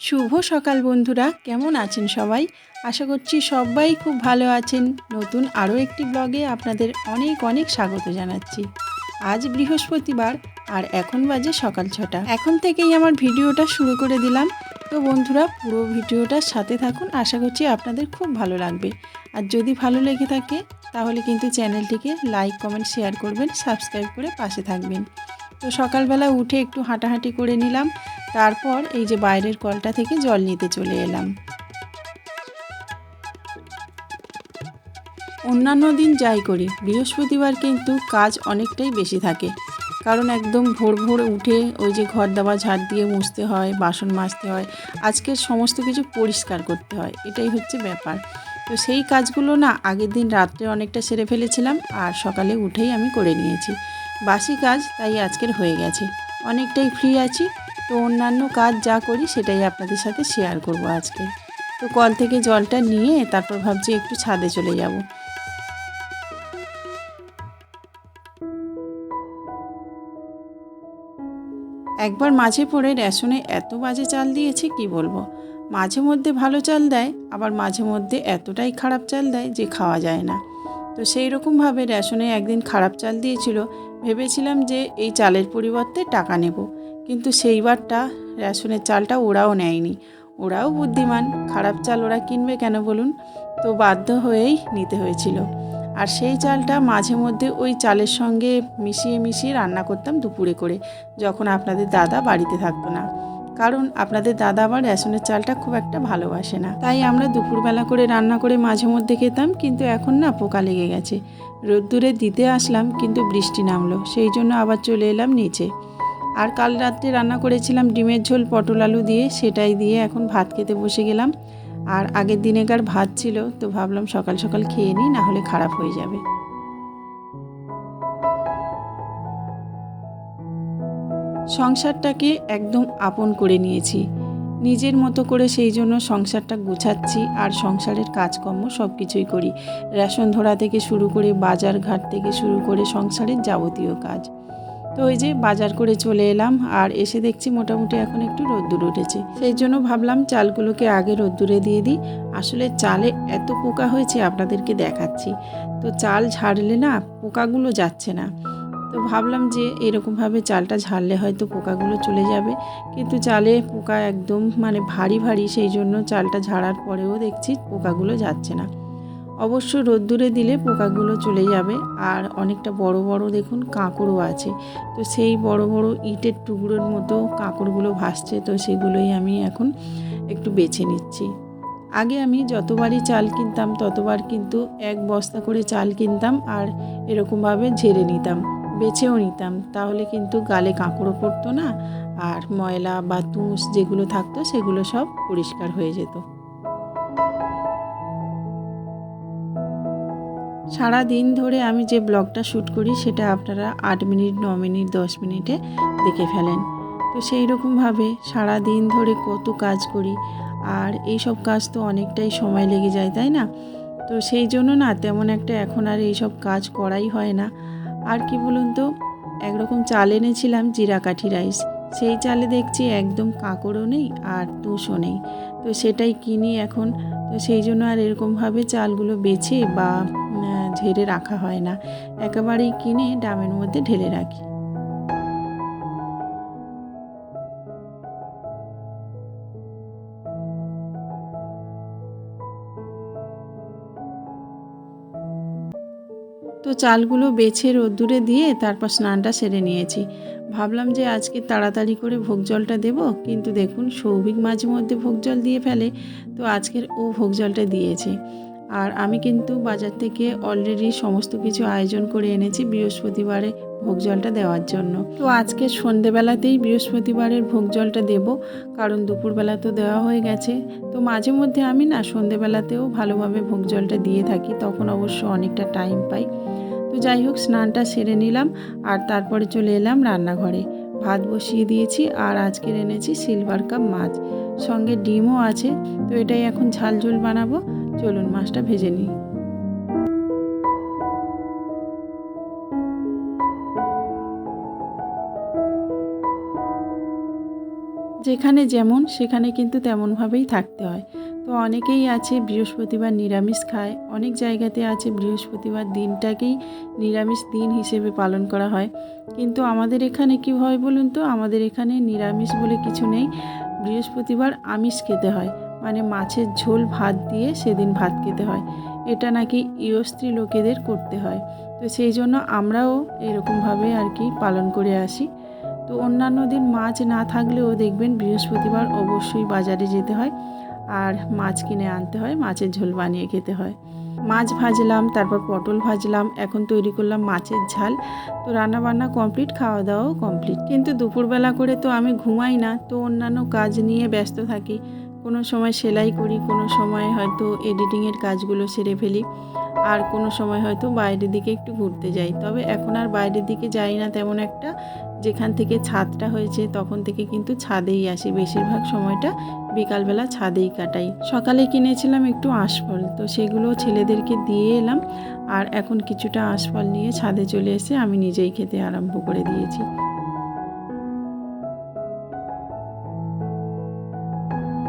শুভ সকাল বন্ধুরা, কেমন আছেন সবাই? আশা করছি সবাই খুব ভালো আছেন। নতুন আরও একটি ব্লগে আপনাদের অনেক অনেক স্বাগত জানাচ্ছি। আজ বৃহস্পতিবার আর এখন বাজে সকাল 6টা। এখন থেকেই আমার ভিডিওটা শুরু করে দিলাম। তো বন্ধুরা, পুরো ভিডিওটার সাথে থাকুন, আশা করছি আপনাদের খুব ভালো লাগবে। আর যদি ভালো লেগে থাকে তাহলে কিন্তু চ্যানেলটিকে লাইক, কমেন্ট, শেয়ার করবেন, সাবস্ক্রাইব করে পাশে থাকবেন। তো সকালবেলা উঠে একটু হাঁটাহাঁটি করে নিলাম, তারপর এই যে বাইরের কলটা থেকে জল নিতে চলে এলাম। অন্যান্য দিন যাই করি, বৃহস্পতিবার কিন্তু কাজ অনেকটাই বেশি থাকে, কারণ একদম ভোর ভোর উঠে ওই যে ঘর দাবা ঝাড় দিয়ে মুছতে হয়, বাসন মাজতে হয়, আজকের সমস্ত কিছু পরিষ্কার করতে হয়, এটাই হচ্ছে ব্যাপার। তো সেই কাজগুলো না আগের দিন রাত্রে অনেকটা সেরে ফেলেছিলাম, আর সকালে উঠেই আমি করে নিয়েছি। বাসি কাজ তাই আজকের হয়ে গেছে, অনেকটাই ফ্রি আছি। তো অন্যান্য কাজ যা করি সেটাই আপনাদের সাথে শেয়ার করব আজকে। তো কল থেকে জলটা নিয়ে তারপর ভাবছি একটু ছাদে চলে যাব। একবার মাঝে পড়ে রেশনে এত বাজে চাল দিয়েছে কি বলবো। মাঝে মধ্যে ভালো চাল দেয়, আবার মাঝে মধ্যে এতটাই খারাপ চাল দেয় যে খাওয়া যায় না। তো সেই রকমভাবে রেশনে একদিন খারাপ চাল দিয়েছিল। ভেবেছিলাম যে এই চালের পরিবর্তে টাকা নেব, কিন্তু সেইবারটা রেশনের চালটা ওরাও নেয়নি। ওরাও বুদ্ধিমান, খারাপ চাল ওরা কিনবে কেন বলুন? তো বাধ্য হয়েই নিতে হয়েছিল। আর সেই চালটা মাঝে মধ্যে ওই চালের সঙ্গে মিশিয়ে মিশিয়ে রান্না করতাম দুপুরে করে, যখন আপনাদের দাদা বাড়িতে থাকতো না। কারণ আপনাদের দাদা আবার রেশনের চালটা খুব একটা ভালোবাসে না, তাই আমরা দুপুরবেলা করে রান্না করে মাঝে মধ্যে খেতাম। কিন্তু এখন না পোকা লেগে গেছে। রোদ্দুরে দিতে আসলাম কিন্তু বৃষ্টি নামলো, সেই জন্য আবার চলে এলাম নিচে। আর কাল রাত্রে রান্না করেছিলাম ডিমের ঝোল পটল আলু দিয়ে, সেটাই দিয়ে এখন ভাত খেতে বসে গেলাম। আর আগের দিনেকার ভাত ছিল, তো ভাবলাম সকাল সকাল খেয়ে নিই, না হলে খারাপ হয়ে যাবে। সংসারটাকে একদম আপন করে নিয়েছি নিজের মতো করে, সেই জন্য সংসারটা গুছাচ্ছি আর সংসারের কাজকর্ম সব কিছুই করি। রেশন ধরা থেকে শুরু করে বাজার ঘাট থেকে শুরু করে সংসারের যাবতীয় কাজ। তো ওই যে বাজার করে চলে এলাম, আর এসে দেখছি মোটামুটি এখন একটু রোদ্দুর উঠেছে, সেই জন্য ভাবলাম চালগুলোকে আগে রোদ্দুরে দিয়ে দিই। আসলে চালে এত পোকা হয়েছে আপনাদেরকে দেখাচ্ছি। তো চাল ঝাড়লে না পোকাগুলো যাচ্ছে না। তো ভাবলাম যে এরকমভাবে চালটা ঝাড়লে হয়তো পোকাগুলো চলে যাবে, কিন্তু চালে পোকা একদম মানে ভারী ভারী, সেই জন্য চালটা ঝাড়ার পরেও দেখছি পোকাগুলো যাচ্ছে না। অবশ্য রোদ্দুরে দিলে পোকাগুলো চলে যাবে। আর অনেকটা বড় বড় দেখুন কাঁকড়ও আছে, তো সেই বড় বড় ইটের টুকরোর মতো কাঁকড়গুলো ভাসছে, তো সেগুলোই আমি এখন একটু বেছে নিচ্ছি। আগে আমি যতবারই চাল কিনতাম ততবার কিন্তু এক বস্তা করে চাল কিনতাম, আর এরকমভাবে ঝেড়ে নিতাম, বেছেও নিতাম, তাহলে কিন্তু গালে কাঁকড়ও পড়তো না, আর ময়লা বা তুষ যেগুলো থাকতো সেগুলো সব পরিষ্কার হয়ে যেত। সারা দিন ধরে আমি যে ব্লগটা শ্যুট করি সেটা আপনারা 8 মিনিট, 9 মিনিট, 10 মিনিটে দেখে ফেলেন। তো সেই রকমভাবে সারা দিন ধরে কত কাজ করি, আর এই সব কাজ তো অনেকটাই সময় লেগে যায়, তাই না? তো সেই জন্য না তেমন একটা এখন আর এইসব কাজ করাই হয় না। আর কি বলুন তো, একরকম চাল এনেছিলাম জিরাকাঠি রাইস, সেই চালে দেখছি একদম কাঁকড়ও নেই আর তুষও নেই। তো সেটাই কিনি এখন। তো সেই জন্য আর এরকমভাবে চালগুলো বেছে বা ঝেড়ে রাখা হয় না, একেবারেই কিনে ড্রামের মধ্যে ঢেলে রাখি। তো চালগুলো বেছে রোদ্দুরে দিয়ে তারপর স্নানটা সেরে নিয়েছি। ভাবলাম যে আজকে তাড়াতাড়ি করে ভোগ জলটা দেবো, কিন্তু দেখুন সৌভিক মাঝে মধ্যে ভোগ জল দিয়ে ফেলে, তো আজকের ও ভোগ জলটা দিয়েছে। আর আমি কিন্তু বাজার থেকে অলরেডি সমস্ত কিছু আয়োজন করে এনেছি বৃহস্পতিবারে ভোগ জলটা দেওয়ার জন্য। তো আজকে সন্ধেবেলাতেই বৃহস্পতিবারের ভোগ জলটা দেবো, কারণ দুপুরবেলা তো দেওয়া হয়ে গেছে। তো মাঝে মধ্যে আমি না সন্ধেবেলাতেও ভালোভাবে ভোগ জলটা দিয়ে থাকি, তখন অবশ্য অনেকটা টাইম পাই। তো যাই হোক, স্নানটা সেরে নিলাম আর তারপরে চলে এলাম রান্নাঘরে। ভাত বসিয়ে দিয়েছি, আর আজকের এনেছি সিলভার কাপ মাছ, সঙ্গে ডিমও আছে। তো এটাই এখন ঝাল ঝোল বানাবো। চলুন মাছটা ভেজে নিই। যেখানে যেমন সেখানে কিন্তু তেমনভাবেই থাকতে হয়। তো অনেকেই আছে বৃহস্পতিবার নিরামিষ খায়, অনেক জায়গাতে আছে বৃহস্পতিবার দিনটাকেই নিরামিষ দিন হিসেবে পালন করা হয়। কিন্তু আমাদের এখানে কী হয় বলুন তো, আমাদের এখানে নিরামিষ বলে কিছু নেই, বৃহস্পতিবার আমিষ খেতে হয়, মানে মাছের ঝোল ভাত দিয়ে সেদিন ভাত খেতে হয়। এটা নাকি স্ত্রী লোকেদের করতে হয়। তো সেই জন্য আমরাও এরকমভাবে আর কি পালন করে আসি। তো অন্যান্য দিন মাছ না থাকলেও দেখবেন বৃহস্পতিবার অবশ্যই বাজারে যেতে হয় আর মাছ কিনে আনতে হয়, মাছের ঝোল বানিয়ে খেতে হয়। মাছ ভাজলাম, তারপর পটল ভাজলাম, এখন তৈরি করলাম মাছের ঝাল। তো রান্নাবান্না কমপ্লিট, খাওয়া দাওয়াও কমপ্লিট। কিন্তু দুপুরবেলা করে তো আমি ঘুমাই না, তো অন্যান্য কাজ নিয়ে ব্যস্ত থাকি। কোনো সময় সেলাই করি, কোনো সময় হয়তো এডিটিংয়ের কাজগুলো সেরে ফেলি, আর কোনো সময় হয়তো বাইরের দিকে একটু ঘুরতে যাই। তবে এখন আর বাইরের দিকে যাই না তেমন একটা, যেখান থেকে ছাদটা হয়েছে তখন থেকে কিন্তু ছাদেই আসি, বেশিরভাগ সময়টা বিকালবেলা ছাদেই কাটাই। সকালে কিনেছিলাম একটু আঁশফল, তো সেগুলো ছেলেদেরকে দিয়ে এলাম, আর এখন কিছুটা আঁশফল নিয়ে ছাদে চলে এসে আমি নিজেই খেতে আরম্ভ করে দিয়েছি।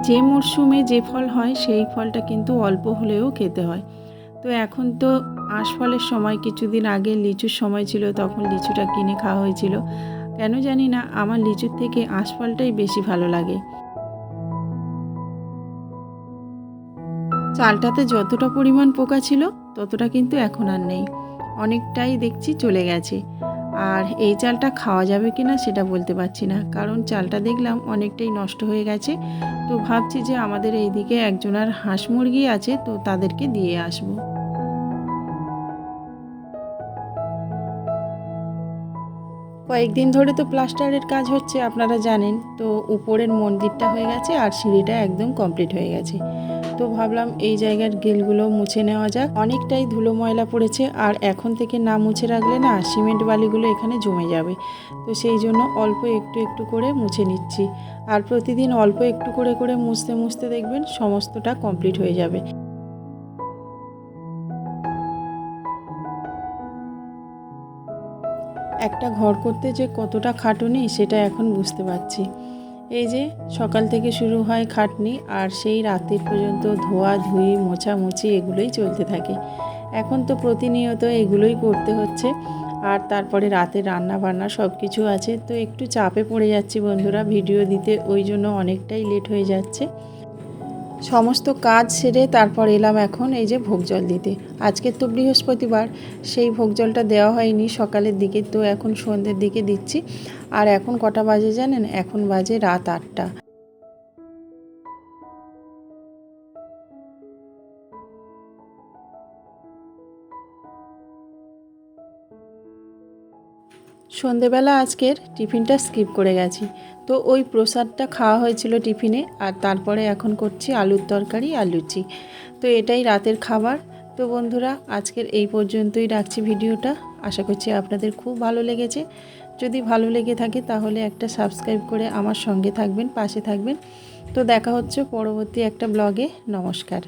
যে মরশুমে যে ফল হয় সেই ফলটা কিন্তু অল্প হলেও খেতে হয়। তো এখন তো আঁশফলের সময়, কিছুদিন আগে লিচুর সময় ছিল, তখন লিচুটা কিনে খাওয়া হয়েছিল। কেন জানি না আমার লিচুর থেকে আঁশফলটাই বেশি ভালো লাগে। চালটাতে যতটা পরিমাণ পোকা ছিল ততটা কিন্তু এখন আর নেই, অনেকটাই দেখছি চলে গেছে। আর এই চালটা খাওয়া যাবে কি না সেটা বলতে পারছি না, কারণ চালটা দেখলাম অনেকটাই নষ্ট হয়ে গেছে। তো ভাবছি যে আমাদের এইদিকে একজনের হাঁস মুরগি আছে, তো তাদেরকে দিয়ে আসবো। কয়েকদিন ধরে তো প্লাস্টারের কাজ হচ্ছে, আপনারা জানেন। তো উপরের মন্দিরটা হয়ে গেছে আর সিঁড়িটা একদম কমপ্লিট হয়ে গেছে। তো ভাবলাম এই জায়গার গ্রিলগুলো মুছে নেওয়া যাক, অনেকটাই ধুলো ময়লা পড়েছে, আর এখন থেকে না মুছে রাখলে না সিমেন্ট বালিগুলো এখানে জমে যাবে। তো সেই জন্য অল্প একটু একটু করে মুছে নিচ্ছি, আর প্রতিদিন অল্প একটু করে করে মুছতে মুছতে দেখবেন সমস্তটা কমপ্লিট হয়ে যাবে। একটা ঘর করতে যে কতটা খাটুনি সেটা এখন বুঝতে পারছি। এই যে সকাল থেকে শুরু হয় খাটনি, আর সেই রাতের পর্যন্ত ধোয়া ধুই মোছামুছি এগুলোই চলতে থাকে। এখন তো প্রতিনিয়ত এগুলোই করতে হচ্ছে, আর তারপরে রাতে রান্না বান্না সব কিছু আছে। তো একটু চাপে পড়ে যাচ্ছি বন্ধুরা ভিডিও দিতে, ওই জন্য অনেকটাই লেট হয়ে যাচ্ছে। সমস্ত কাজ সেরে তারপর এলাম এখন এই যে ভোগ জল দিতে। আজকে তো বৃহস্পতিবার, সেই ভোগ জলটা দেওয়া হয়নি সকালের দিকে, তো এখন সন্ধ্যের দিকে দিচ্ছি। আর এখন কটা বাজে জানেন? এখন বাজে রাত 8টা। সন্ধেবেলা আজকের টিফিনটা স্কিপ করে গেছি, তো ওই প্রসাদটা খাওয়া হয়েছিল টিফিনে, আর তারপরে এখন করছি আলুর তরকারি আর লুচি। তো এটাই রাতের খাবার। তো বন্ধুরা আজকের এই পর্যন্তই রাখছি ভিডিওটা। আশা করছি আপনাদের খুব ভালো লেগেছে। যদি ভালো লেগে থাকে তাহলে একটা সাবস্ক্রাইব করে আমার সঙ্গে থাকবেন, পাশে থাকবেন। তো দেখা হচ্ছে পরবর্তী একটা ব্লগে। নমস্কার।